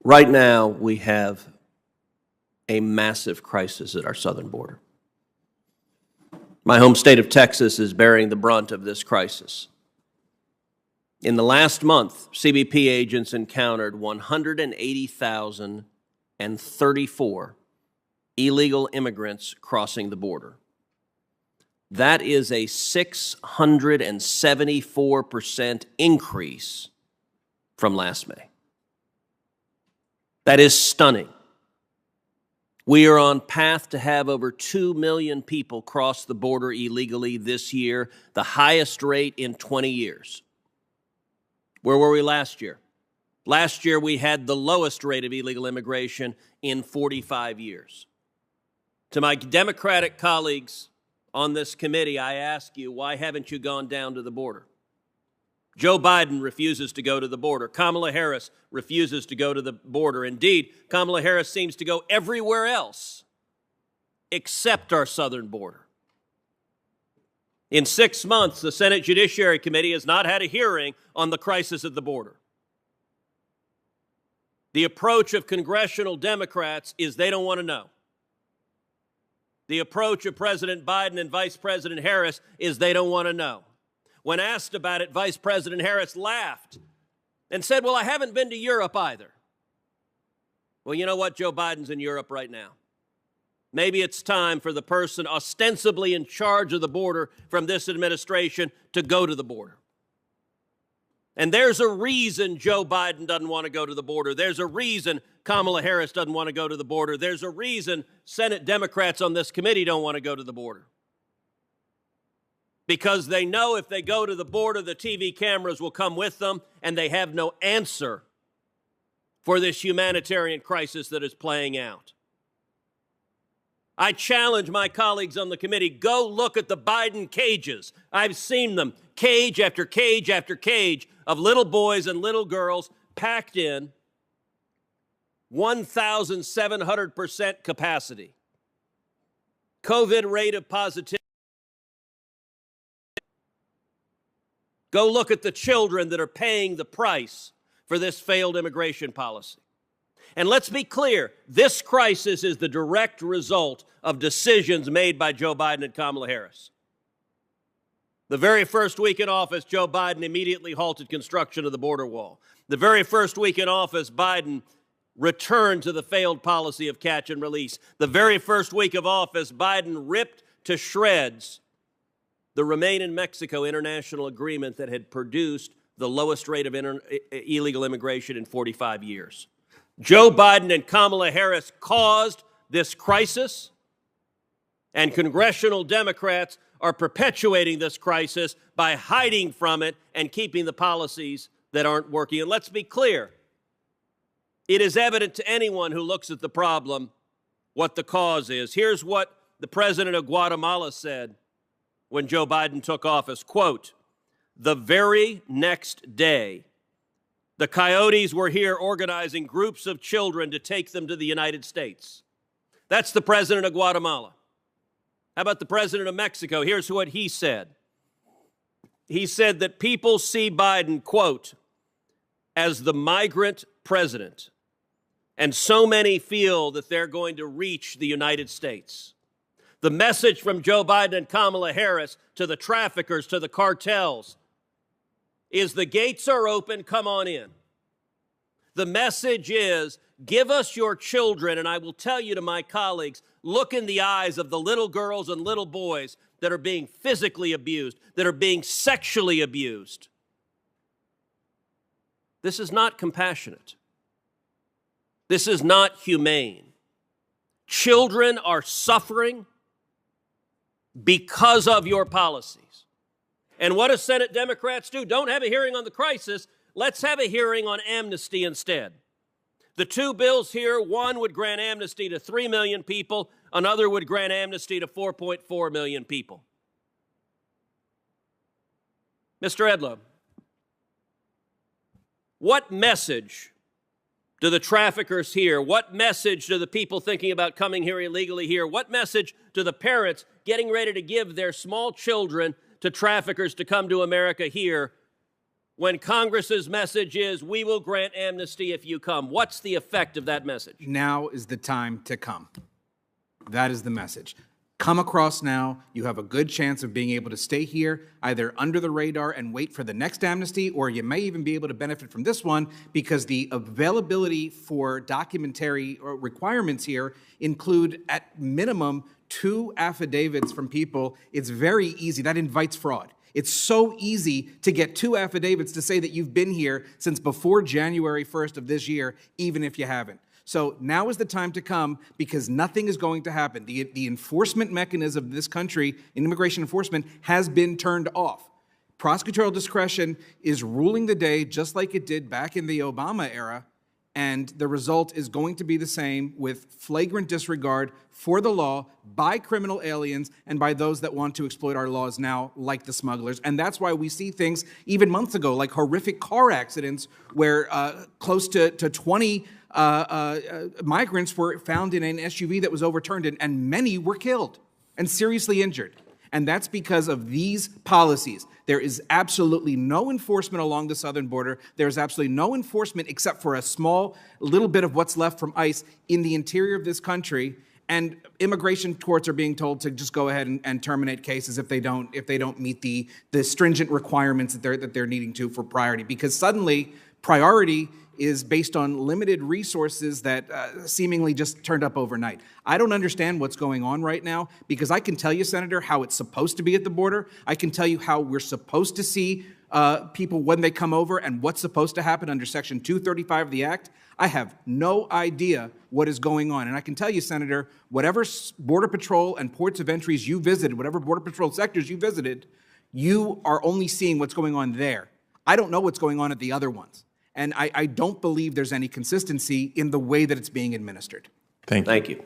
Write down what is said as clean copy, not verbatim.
Right now, we have a massive crisis at our southern border. My home state of Texas is bearing the brunt of this crisis. In the last month, CBP agents encountered 180,034 illegal immigrants crossing the border. That is a 674% increase from last May. That is stunning. We are on path to have over 2 million people cross the border illegally this year, the highest rate in 20 years. Where were we last year? Last year, we had the lowest rate of illegal immigration in 45 years. To my Democratic colleagues on this committee, I ask you, why haven't you gone down to the border? Joe Biden refuses to go to the border. Kamala Harris refuses to go to the border. Indeed, Kamala Harris seems to go everywhere else except our southern border. In 6 months, the Senate Judiciary Committee has not had a hearing on the crisis at the border. The approach of congressional Democrats is they don't want to know. The approach of President Biden and Vice President Harris is they don't want to know. When asked about it, Vice President Harris laughed and said, well, I haven't been to Europe either. Well, you know what? Joe Biden's in Europe right now. Maybe it's time for the person ostensibly in charge of the border from this administration to go to the border. And there's a reason Joe Biden doesn't want to go to the border. There's a reason Kamala Harris doesn't want to go to the border. There's a reason Senate Democrats on this committee don't want to go to the border. Because they know if they go to the border, the TV cameras will come with them, and they have no answer for this humanitarian crisis that is playing out. I challenge my colleagues on the committee, go look at the Biden cages. I've seen them, cage after cage after cage of little boys and little girls packed in 1,700% capacity. COVID rate of positivity. Go look at the children that are paying the price for this failed immigration policy. And let's be clear, this crisis is the direct result of decisions made by Joe Biden and Kamala Harris. The very first week in office, Joe Biden immediately halted construction of the border wall. The very first week in office, Biden returned to the failed policy of catch and release. The very first week of office, Biden ripped to shreds the Remain in Mexico international agreement that had produced the lowest rate of illegal immigration in 45 years. Joe Biden and Kamala Harris caused this crisis, and congressional Democrats are perpetuating this crisis by hiding from it and keeping the policies that aren't working. And let's be clear, it is evident to anyone who looks at the problem what the cause is. Here's what the president of Guatemala said when Joe Biden took office, quote, "The very next day, the coyotes were here organizing groups of children to take them to the United States." That's the president of Guatemala. How about the president of Mexico? Here's what he said. He said that people see Biden, quote, as the migrant president, and so many feel that they're going to reach the United States. The message from Joe Biden and Kamala Harris to the traffickers, to the cartels, is the gates are open, come on in. The message is, give us your children, and I will tell you to my colleagues, look in the eyes of the little girls and little boys that are being physically abused, that are being sexually abused. This is not compassionate. This is not humane. Children are suffering because of your policies. And what do Senate Democrats do? Don't have a hearing on the crisis. Let's have a hearing on amnesty instead. The two bills here, one would grant amnesty to 3 million people, another would grant amnesty to 4.4 million people. Mr. Edlow, what message do the traffickers hear? What message do the people thinking about coming here illegally hear? What message do the parents getting ready to give their small children to traffickers to come to America hear when Congress's message is, we will grant amnesty if you come? What's the effect of that message? Now is the time to come. That is the message. Come across now. You have a good chance of being able to stay here, either under the radar and wait for the next amnesty, or you may even be able to benefit from this one because the availability for documentary requirements here include, at minimum, 2 affidavits from people. It's very easy. That invites fraud. It's so easy to get 2 affidavits to say that you've been here since before January 1st of this year, even if you haven't. So now is the time to come because nothing is going to happen. The enforcement mechanism of this country in immigration enforcement has been turned off. Prosecutorial discretion is ruling the day just like it did back in the Obama era, and the result is going to be the same with flagrant disregard for the law by criminal aliens and by those that want to exploit our laws now, like the smugglers. And that's why we see things even months ago, like horrific car accidents where close to 20 migrants were found in an SUV that was overturned, and many were killed and seriously injured. And that's because of these policies. There is absolutely no enforcement along the southern border. There's absolutely no enforcement except for a small little bit of what's left from ICE in the interior of this country. And immigration courts are being told to just go ahead and terminate cases if they don't meet the stringent requirements that they're needing to for priority. Because suddenly priority is based on limited resources that seemingly just turned up overnight. I don't understand what's going on right now because I can tell you, Senator, how it's supposed to be at the border. I can tell you how we're supposed to see people when they come over and what's supposed to happen under Section 235 of the Act. I have no idea what is going on. And I can tell you, Senator, whatever Border Patrol and ports of entries you visited, whatever Border Patrol sectors you visited, you are only seeing what's going on there. I don't know what's going on at the other ones. And I don't believe there's any consistency in the way that it's being administered. Thank you.